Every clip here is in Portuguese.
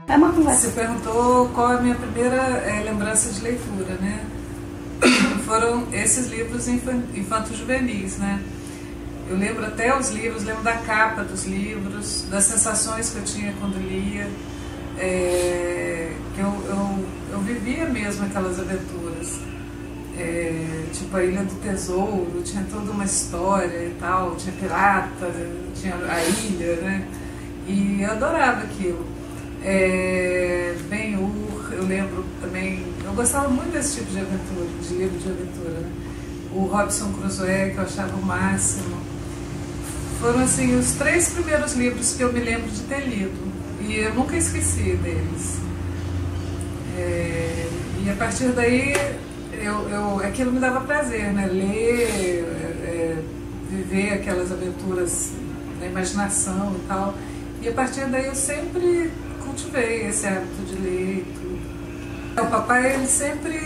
É uma conversa. Você perguntou qual é a minha primeira lembrança de leitura, né? Foram esses livros infanto-juvenis, né? Eu lembro até os livros, lembro da capa dos livros, das sensações que eu tinha quando lia, que eu vivia mesmo aquelas aventuras. Tipo a Ilha do Tesouro, tinha toda uma história e tal, tinha pirata, tinha a ilha, né? E eu adorava aquilo. Ben-Hur, eu lembro também, eu gostava muito desse tipo de aventura, de livro de aventura, né? O Robinson Crusoe, que eu achava o máximo. Foram assim os 3 primeiros livros que eu me lembro de ter lido, e eu nunca esqueci deles. E a partir daí aquilo me dava prazer, né? Ler, viver aquelas aventuras da imaginação e tal. E a partir daí eu sempre cultivei esse hábito de ler e tudo. O papai, ele sempre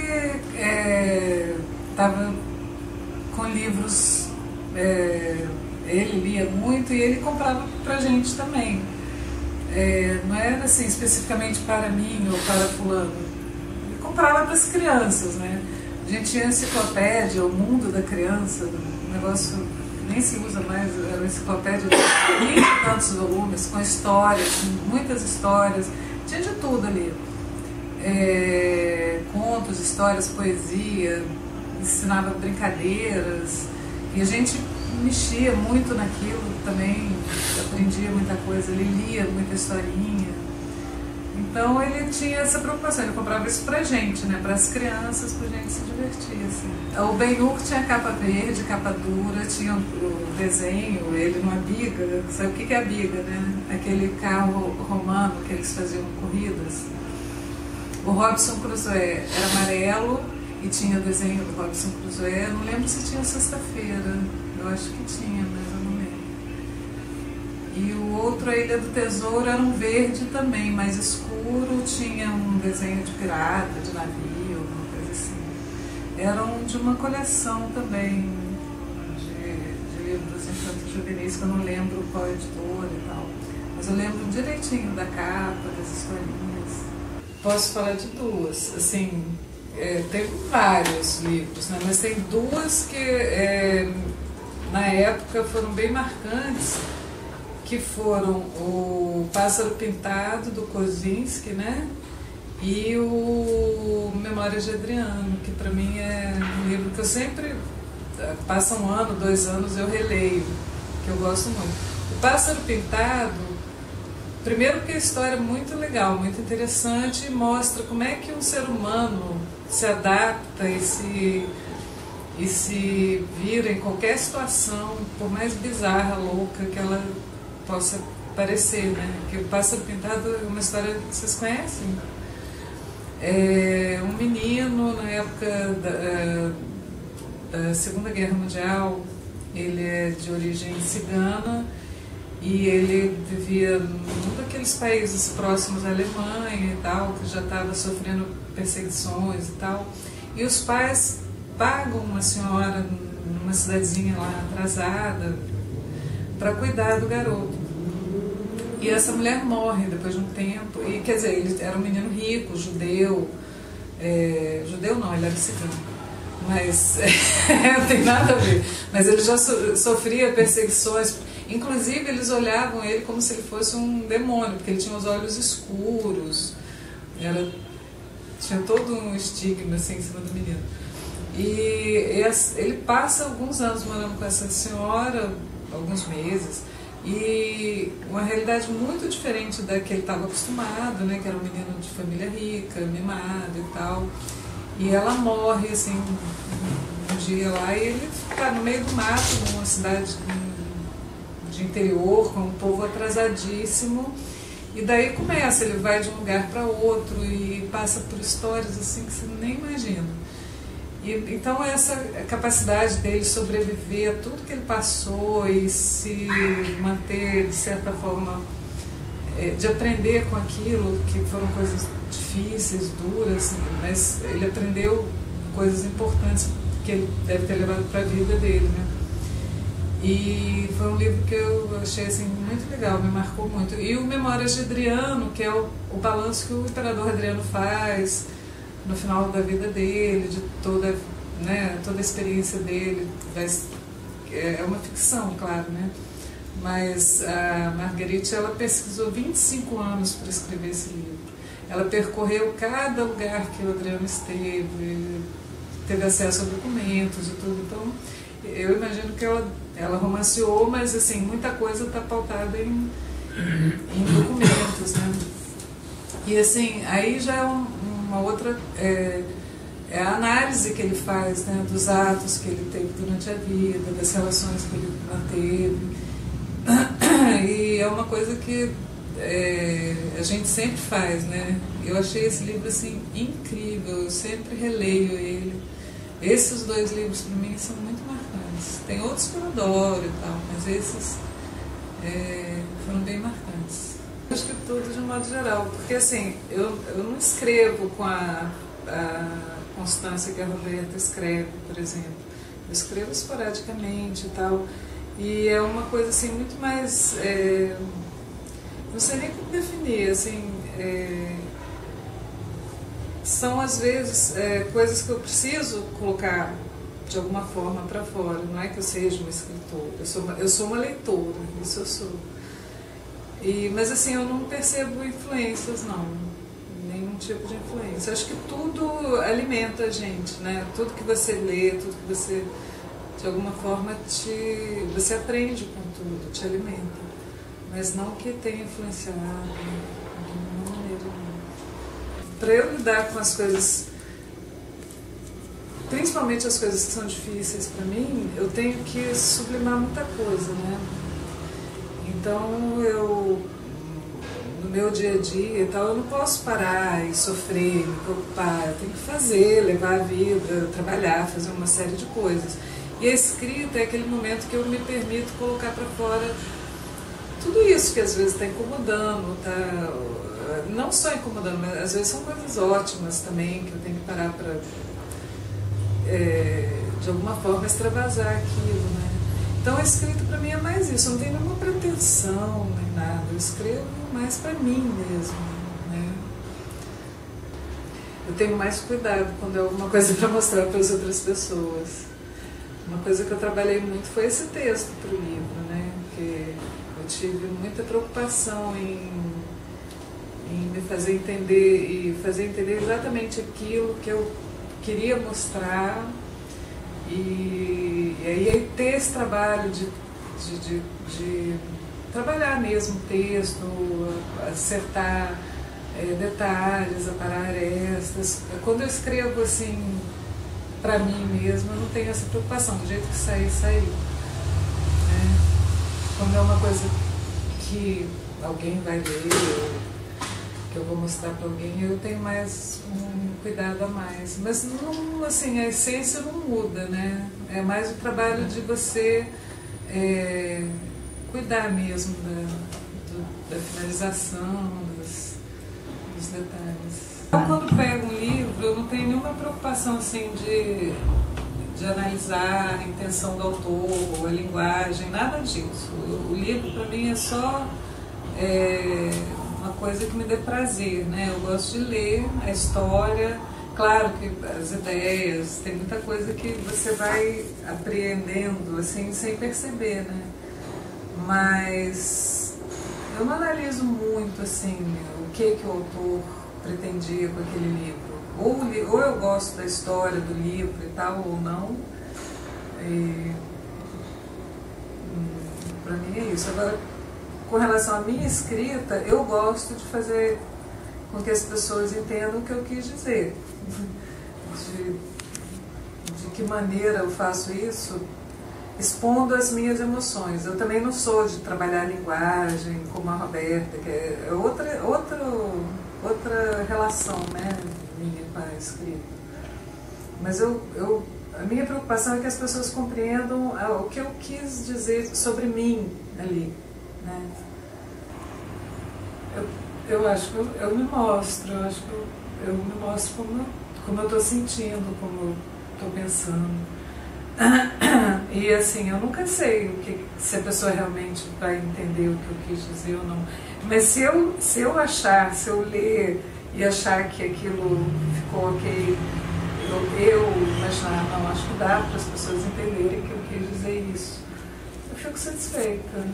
estava com livros, ele lia muito e ele comprava pra gente também. Não era assim especificamente para mim ou para fulano. Ele comprava para as crianças, né? A gente tinha enciclopédia, o Mundo da Criança, um negócio que nem se usa mais, era uma enciclopédia de 20 e tantos volumes, com histórias, muitas histórias, tinha de tudo ali. Contos, histórias, poesia, ensinava brincadeiras, e a gente mexia muito naquilo também, aprendia muita coisa, ele lia muita historinha. Então ele tinha essa preocupação, ele comprava isso pra gente, né, para as crianças, pra gente se divertir, assim. O Ben-Hur tinha capa verde, capa dura, tinha o desenho, ele numa biga, sabe o que é a biga, né? Aquele carro romano que eles faziam corridas. O Robinson Crusoe era amarelo e tinha o desenho do Robinson Crusoe, eu não lembro se tinha sexta-feira, eu acho que tinha, mas eu não lembro. E o outro, a Ilha do Tesouro, era um verde também, mais escuro, tinha um desenho de pirata, de navio, alguma coisa assim. Eram de uma coleção também de livros infanto-juvenis, que eu não lembro qual editora e tal. Mas eu lembro direitinho da capa, das historinhas. Posso falar de duas, assim, tem vários livros, né? Mas tem duas que na época foram bem marcantes, que foram o Pássaro Pintado, do Kozinski, né? E o Memórias de Adriano, que para mim é um livro que eu sempre, passa 1 ano, 2 anos, eu releio, que eu gosto muito. O Pássaro Pintado, primeiro porque a história é muito legal, muito interessante, e mostra como é que um ser humano se adapta e se vira em qualquer situação, por mais bizarra, louca que ela possa parecer, né? Que o Pássaro Pintado é uma história que vocês conhecem. Um menino, na época da Segunda Guerra Mundial, ele é de origem cigana e ele vivia num daqueles países próximos à Alemanha e tal, que já estava sofrendo perseguições e tal. E os pais pagam uma senhora numa cidadezinha lá atrasada para cuidar do garoto. E essa mulher morre depois de um tempo. E quer dizer, ele era um menino rico, judeu. Judeu não, ele era cigano. Mas não tem nada a ver. Mas ele já sofria perseguições. Inclusive, eles olhavam ele como se ele fosse um demônio, porque ele tinha os olhos escuros. Tinha todo um estigma assim em cima do menino. E ele passa alguns anos morando com essa senhora, alguns meses, e uma realidade muito diferente da que ele estava acostumado, né, que era um menino de família rica, mimado e tal. E ela morre assim um dia lá, e ele está no meio do mato, numa cidade de interior, com um povo atrasadíssimo. E daí começa, ele vai de um lugar para outro e passa por histórias assim que você nem imagina. Então essa capacidade dele sobreviver a tudo que ele passou e se manter, de certa forma, de aprender com aquilo, que foram coisas difíceis, duras, mas ele aprendeu coisas importantes que ele deve ter levado para a vida dele, né? E foi um livro que eu achei assim, muito legal, me marcou muito. E o Memórias de Adriano, que é o balanço que o imperador Adriano faz no final da vida dele, de toda, né, toda a experiência dele. É uma ficção, claro, né? Mas a Marguerite, ela pesquisou 25 anos para escrever esse livro. Ela percorreu cada lugar que o Adriano esteve, teve acesso a documentos e tudo. Então, eu imagino que ela romanceou, mas assim, muita coisa está pautada em documentos, né? E assim, aí já é uma outra... é a análise que ele faz, né, dos atos que ele teve durante a vida, das relações que ele manteve. E é uma coisa que a gente sempre faz, né? Eu achei esse livro assim incrível, eu sempre releio ele. Esses dois livros para mim são muito marcantes. Tem outros que eu adoro e tal, mas esses foram bem marcantes. Acho que tudo de um modo geral, porque assim, eu não escrevo com a constância que a Roberta escreve, por exemplo. Eu escrevo esporadicamente e tal. E é uma coisa assim muito mais... não sei nem como definir, assim... são às vezes coisas que eu preciso colocar de alguma forma para fora. Não é que eu seja uma escritora, eu sou uma leitora, isso eu sou. Mas assim, eu não percebo influências, não. Nenhum tipo de influência. Acho que tudo alimenta a gente, né? Tudo que você lê, tudo que você... de alguma forma você aprende com tudo, te alimenta, mas não que tenha influenciado de nenhuma maneira. Para eu lidar com as coisas, principalmente as coisas que são difíceis para mim, eu tenho que sublimar muita coisa, né? Então no meu dia a dia e tal, eu não posso parar e sofrer, me preocupar, eu tenho que fazer, levar a vida, trabalhar, fazer uma série de coisas. E a escrita é aquele momento que eu me permito colocar para fora tudo isso que às vezes está incomodando, não só incomodando, mas às vezes são coisas ótimas também, que eu tenho que parar para, de alguma forma, extravasar aquilo, né? Então a escrita para mim é mais isso, eu não tenho nenhuma pretensão, nem nada, eu escrevo mais para mim mesmo, né? Eu tenho mais cuidado quando é alguma coisa para mostrar para as outras pessoas. Uma coisa que eu trabalhei muito foi esse texto para o livro, né? Porque eu tive muita preocupação em me fazer entender e fazer entender exatamente aquilo que eu queria mostrar e aí ter esse trabalho de trabalhar mesmo o texto, acertar detalhes, aparar arestas. Quando eu escrevo assim para mim mesma, eu não tenho essa preocupação, do jeito que sair, saiu. Né? Quando é uma coisa que alguém vai ler, que eu vou mostrar para alguém, eu tenho mais um cuidado a mais. Mas não, assim, a essência não muda, né? É mais o trabalho de você cuidar mesmo da finalização, dos detalhes. Quando pego um livro, eu não tenho nenhuma preocupação assim, de analisar a intenção do autor, ou a linguagem, nada disso. O livro, para mim, é só uma coisa que me dê prazer, né? Eu gosto de ler a história, claro que as ideias, tem muita coisa que você vai apreendendo, assim, sem perceber, né? Mas eu não analiso muito, assim, o que o autor pretendia com aquele livro. Ou eu gosto da história do livro e tal, ou não. Para mim é isso. Agora, com relação à minha escrita, eu gosto de fazer com que as pessoas entendam o que eu quis dizer. De que maneira eu faço isso? Expondo as minhas emoções. Eu também não sou de trabalhar a linguagem como a Roberta, que é outra relação, né, minha com a escrita. Mas a minha preocupação é que as pessoas compreendam o que eu quis dizer sobre mim ali, né? Eu acho que eu me mostro, eu acho que eu me mostro como eu estou sentindo, como eu estou pensando. E assim, eu nunca sei se a pessoa realmente vai entender o que eu quis dizer ou não. Mas se eu ler e achar que aquilo ficou ok, eu imaginar, não, acho que dá para as pessoas entenderem que eu quis dizer isso, eu fico satisfeita.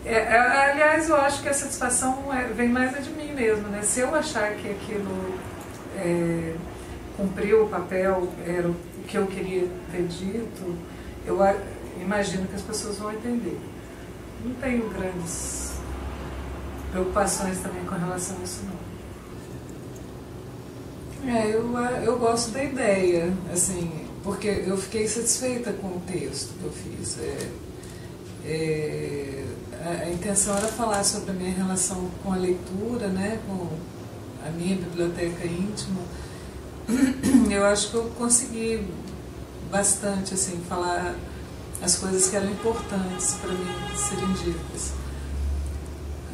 Aliás, eu acho que a satisfação vem mais de mim mesmo, né? Se eu achar que aquilo cumpriu o papel, era o que eu queria ter dito, eu imagino que as pessoas vão entender. Não tenho grandes preocupações também com relação a isso, não. Eu gosto da ideia, assim, porque eu fiquei satisfeita com o texto que eu fiz. A intenção era falar sobre a minha relação com a leitura, né, com a minha biblioteca íntima. Eu acho que eu consegui bastante, assim, falar as coisas que eram importantes para mim serem ditas.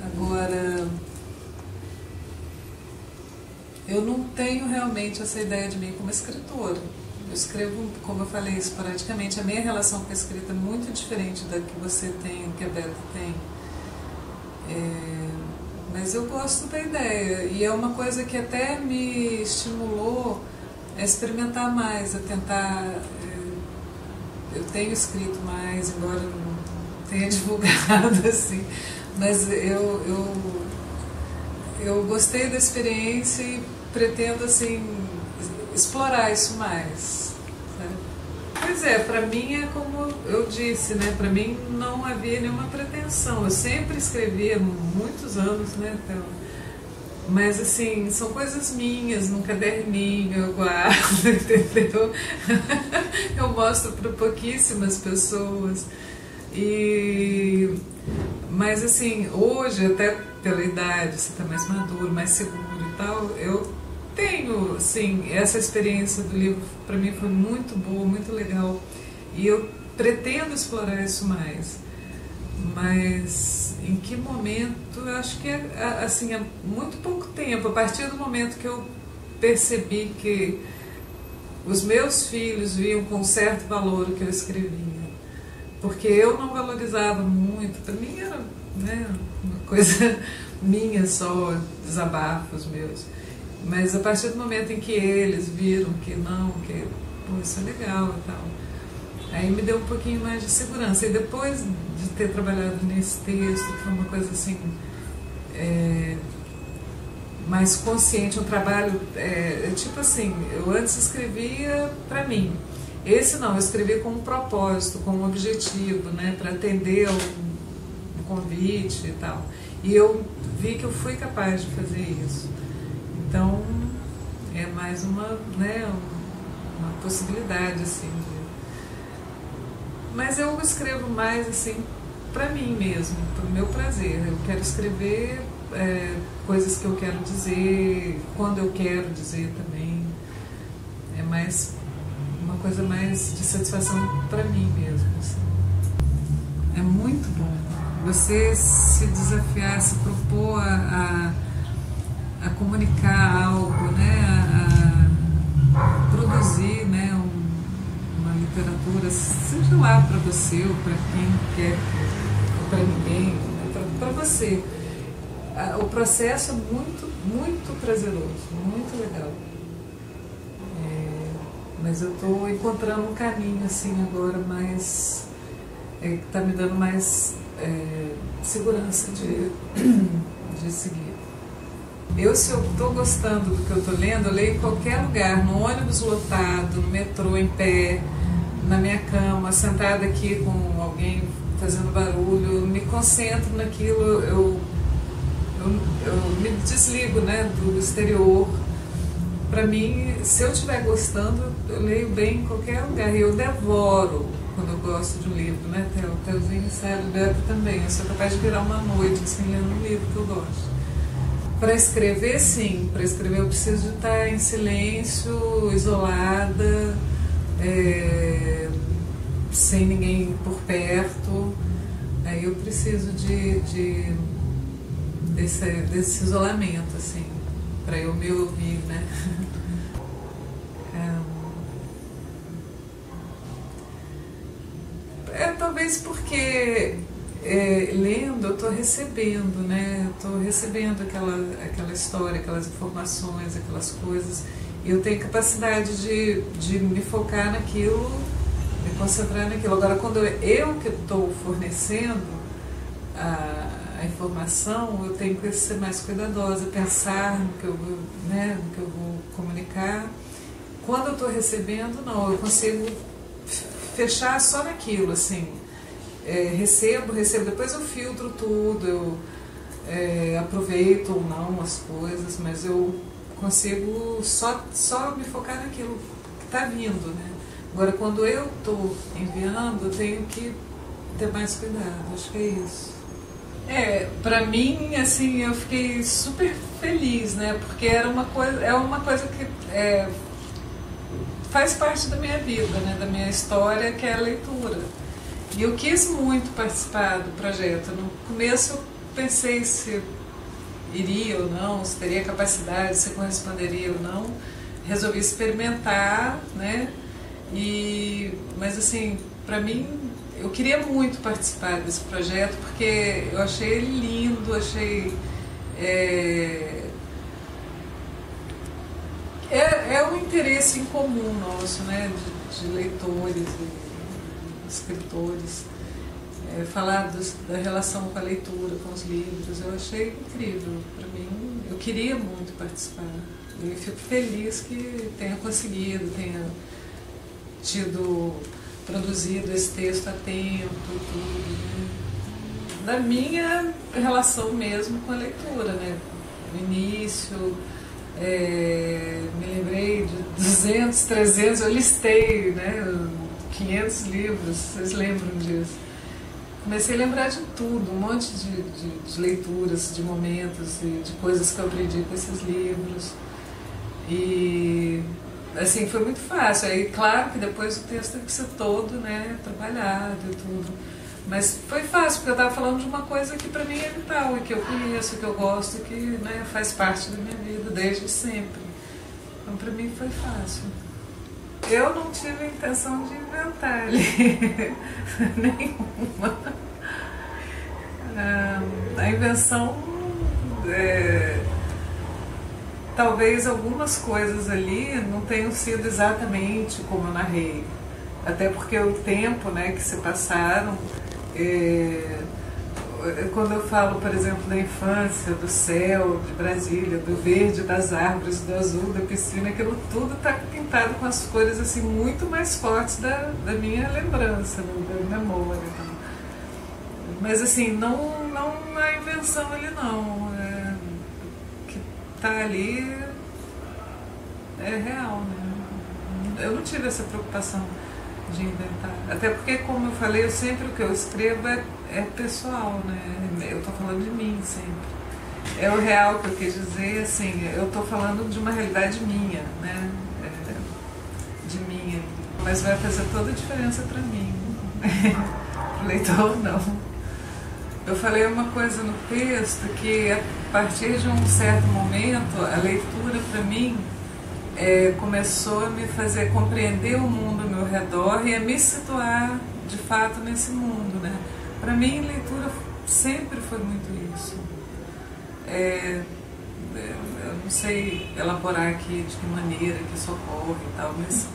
Agora, eu não tenho realmente essa ideia de mim como escritora. Eu escrevo, como eu falei, esporadicamente. A minha relação com a escrita é muito diferente da que você tem, que a Beta tem. Mas eu gosto da ideia, e é uma coisa que até me estimulou a experimentar mais, a tentar. Eu tenho escrito mais, embora não tenha divulgado assim, mas eu gostei da experiência e pretendo assim explorar isso mais, sabe? Pois é, para mim é como eu disse, né? Para mim não havia nenhuma pretensão. Eu sempre escrevi há muitos anos, né? Então, mas assim, são coisas minhas, num caderninho eu guardo, entendeu? Eu mostro para pouquíssimas pessoas. Mas assim, hoje, até pela idade, você está mais maduro, mais seguro e tal, eu tenho, sim, essa experiência do livro para mim foi muito boa, muito legal, e eu pretendo explorar isso mais. Mas em que momento? Eu acho que assim, há muito pouco tempo, a partir do momento que eu percebi que os meus filhos viam com certo valor o que eu escrevia, porque eu não valorizava muito, para mim era, né, uma coisa minha só, desabafos meus. Mas a partir do momento em que eles viram que não, que pô, isso é legal e tal, aí me deu um pouquinho mais de segurança. E depois de ter trabalhado nesse texto, que foi uma coisa assim, mais consciente, um trabalho, tipo assim, eu antes escrevia para mim. Esse não, eu escrevi com um propósito, com um objetivo, né, para atender um convite e tal. E eu vi que eu fui capaz de fazer isso. Então, é mais uma, né, uma possibilidade, assim. Mas eu escrevo mais, assim, para mim mesmo, para o meu prazer. Eu quero escrever coisas que eu quero dizer, quando eu quero dizer também. É mais uma coisa mais de satisfação para mim mesmo, assim. É muito bom você se desafiar, se propor a comunicar algo, né, a produzir, né, uma literatura, seja lá para você ou para quem quer, ou para ninguém, né, para você. O processo é muito, muito prazeroso, muito legal. Mas eu estou encontrando um caminho assim agora mais, que está me dando mais segurança de seguir. Se eu estou gostando do que eu estou lendo, eu leio em qualquer lugar, no ônibus lotado, no metrô, em pé, na minha cama, sentada aqui com alguém fazendo barulho, eu me concentro naquilo, eu me desligo, né, do exterior. Para mim, se eu estiver gostando, eu leio bem em qualquer lugar, e eu devoro quando eu gosto de um livro, né, o Telzinho sério, Beto também, eu sou capaz de virar uma noite assim, lendo um livro que eu gosto. Para escrever, sim. Para escrever eu preciso de estar em silêncio, isolada, sem ninguém por perto. Aí eu preciso desse isolamento, assim, para eu me ouvir, né? talvez porque lendo eu estou recebendo, né? Estou recebendo aquela história, aquelas informações, aquelas coisas. E eu tenho capacidade de me focar naquilo, me concentrar naquilo. Agora, quando eu que estou fornecendo a informação, eu tenho que ser mais cuidadosa, pensar no que eu vou, né, no que eu vou comunicar. Quando eu estou recebendo, não, eu consigo fechar só naquilo, assim. Recebo, depois eu filtro tudo, eu aproveito ou não as coisas, mas eu consigo só me focar naquilo que está vindo, né? Agora, quando eu estou enviando, eu tenho que ter mais cuidado, acho que é isso. Pra mim, assim, eu fiquei super feliz, né? Porque é uma coisa que faz parte da minha vida, né? Da minha história, que é a leitura. E eu quis muito participar do projeto. No começo eu pensei se iria ou não, se teria capacidade, se corresponderia ou não. Resolvi experimentar, né? Mas assim, para mim, eu queria muito participar desse projeto porque eu achei ele lindo, achei... É um interesse em comum nosso, né? De leitores e escritores, falar da relação com a leitura, com os livros, eu achei incrível. Para mim, eu queria muito participar. E fico feliz que tenha conseguido, tenha produzido esse texto a tempo e tudo, né? Da minha relação mesmo com a leitura, né? No início, me lembrei de 200, 300, eu listei, né? 500 livros, vocês lembram disso? Comecei a lembrar de tudo, um monte de leituras, de momentos e de coisas que eu aprendi com esses livros. E, assim, foi muito fácil. Aí, claro que depois o texto teve que ser todo, né, trabalhado e tudo. Mas foi fácil, porque eu estava falando de uma coisa que para mim é vital, e que eu conheço, que eu gosto, que, né, faz parte da minha vida desde sempre. Então, para mim foi fácil. Eu não tive a intenção de inventar ali, nenhuma. A invenção, talvez algumas coisas ali não tenham sido exatamente como eu narrei. Até porque o tempo, né, que se passaram, quando eu falo, por exemplo, da infância, do céu de Brasília, do verde das árvores, do azul da piscina, aquilo tudo está pintado com as cores assim, muito mais fortes da minha lembrança, da memória. Então. Mas assim, não a invenção ali não. O que está ali é real, né? Eu não tive essa preocupação de inventar. Até porque, como eu falei, sempre o que eu escrevo é pessoal, né? Eu estou falando de mim sempre. É o real que eu quis dizer, assim, eu estou falando de uma realidade minha, né? De mim. Mas vai fazer toda a diferença para mim. Para o leitor, não. Eu falei uma coisa no texto que, a partir de um certo momento, a leitura para mim começou a me fazer compreender o mundo ao meu redor e a me situar de fato nesse mundo, né? Para mim, leitura sempre foi muito isso. Eu não sei elaborar aqui de que maneira que isso ocorre e tal, mas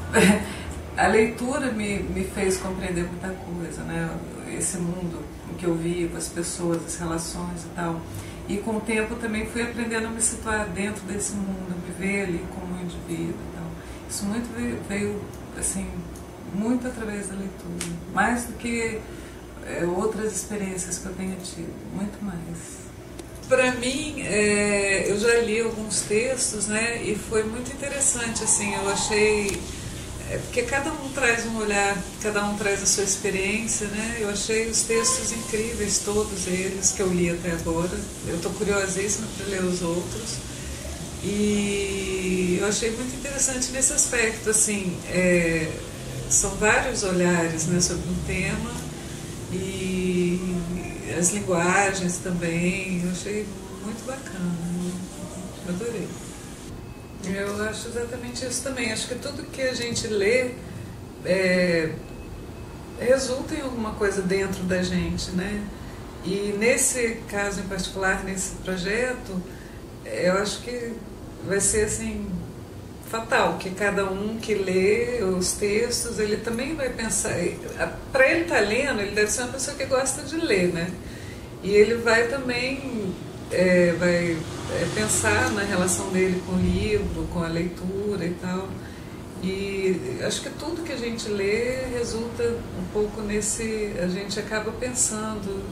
a leitura me fez compreender muita coisa, né? Esse mundo em que eu vivo, as pessoas, as relações e tal. E com o tempo também fui aprendendo a me situar dentro desse mundo, me ver ali como um indivíduo e tal. Isso muito veio assim, muito através da leitura, mais do que outras experiências que eu tenha tido, muito mais. Para mim, eu já li alguns textos, né, e foi muito interessante, assim, eu achei, porque cada um traz um olhar, cada um traz a sua experiência, né, eu achei os textos incríveis, todos eles, que eu li até agora, eu estou curiosíssima para ler os outros, e eu achei muito interessante nesse aspecto, assim, são vários olhares, né, sobre um tema, e as linguagens também, eu achei muito bacana, adorei. Eu acho exatamente isso também, acho que tudo que a gente lê resulta em alguma coisa dentro da gente, né? E nesse caso em particular, nesse projeto, eu acho que vai ser assim fatal, que cada um que lê os textos, ele também vai pensar, para ele estar lendo, ele deve ser uma pessoa que gosta de ler, né? E ele vai também pensar na relação dele com o livro, com a leitura e tal. E acho que tudo que a gente lê resulta um pouco nesse... A gente acaba pensando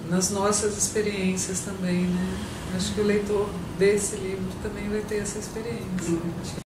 nas nossas experiências também, né? Acho que o leitor desse livro também vai ter essa experiência.